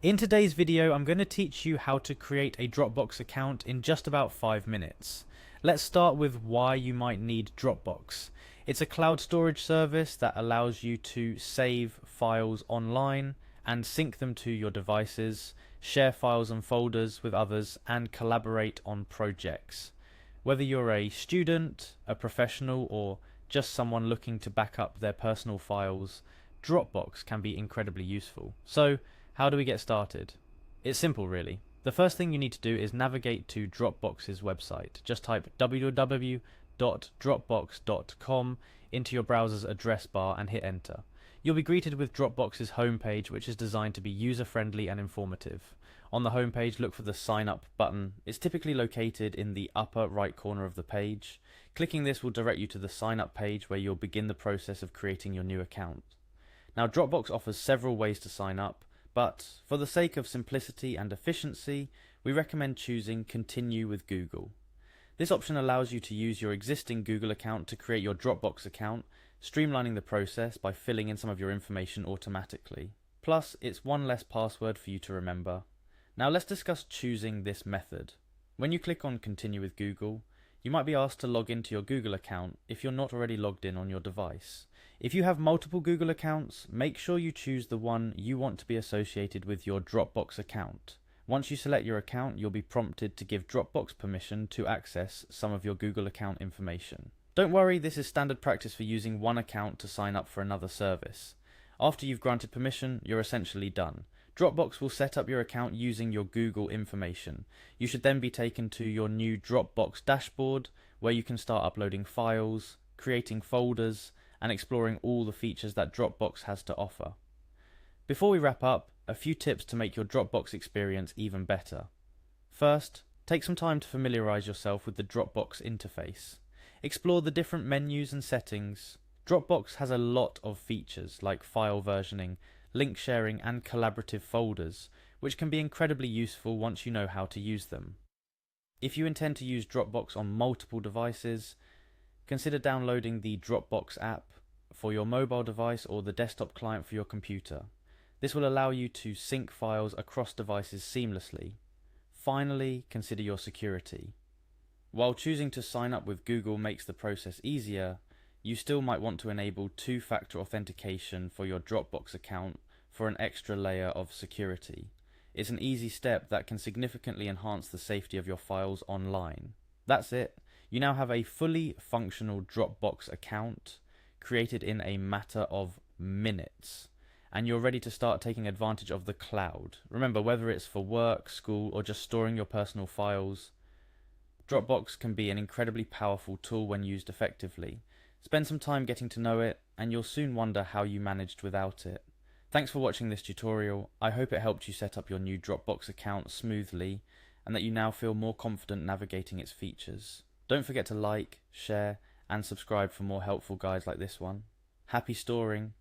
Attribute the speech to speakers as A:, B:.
A: In today's video, I'm going to teach you how to create a Dropbox account in just about 5 minutes. Let's start with why you might need Dropbox. It's a cloud storage service that allows you to save files online and sync them to your devices, share files and folders with others, and collaborate on projects. Whether you're a student, a professional, or just someone looking to back up their personal files, Dropbox can be incredibly useful. So, how do we get started? It's simple, really. The first thing you need to do is navigate to Dropbox's website. Just type www.dropbox.com into your browser's address bar and hit enter. You'll be greeted with Dropbox's homepage, which is designed to be user-friendly and informative. On the homepage, look for the Sign Up button. It's typically located in the upper right corner of the page. Clicking this will direct you to the Sign Up page where you'll begin the process of creating your new account. Now, Dropbox offers several ways to sign up, but for the sake of simplicity and efficiency, we recommend choosing Continue with Google. This option allows you to use your existing Google account to create your Dropbox account, streamlining the process by filling in some of your information automatically. Plus, it's one less password for you to remember. Now let's discuss choosing this method. When you click on Continue with Google, you might be asked to log into your Google account if you're not already logged in on your device. If you have multiple Google accounts, make sure you choose the one you want to be associated with your Dropbox account. Once you select your account, you'll be prompted to give Dropbox permission to access some of your Google account information. Don't worry, this is standard practice for using one account to sign up for another service. After you've granted permission, you're essentially done. Dropbox will set up your account using your Google information. You should then be taken to your new Dropbox dashboard, where you can start uploading files, creating folders, and exploring all the features that Dropbox has to offer. Before we wrap up, a few tips to make your Dropbox experience even better. First, take some time to familiarize yourself with the Dropbox interface. Explore the different menus and settings. Dropbox has a lot of features like file versioning, link sharing, and collaborative folders, which can be incredibly useful once you know how to use them. If you intend to use Dropbox on multiple devices, consider downloading the Dropbox app for your mobile device or the desktop client for your computer. This will allow you to sync files across devices seamlessly. Finally, consider your security. While choosing to sign up with Google makes the process easier, you still might want to enable two-factor authentication for your Dropbox account for an extra layer of security. It's an easy step that can significantly enhance the safety of your files online. That's it. You now have a fully functional Dropbox account created in a matter of minutes, and you're ready to start taking advantage of the cloud. Remember, whether it's for work, school, or just storing your personal files, Dropbox can be an incredibly powerful tool when used effectively. Spend some time getting to know it, and you'll soon wonder how you managed without it. Thanks for watching this tutorial. I hope it helped you set up your new Dropbox account smoothly, and that you now feel more confident navigating its features. Don't forget to like, share, and subscribe for more helpful guides like this one. Happy storing!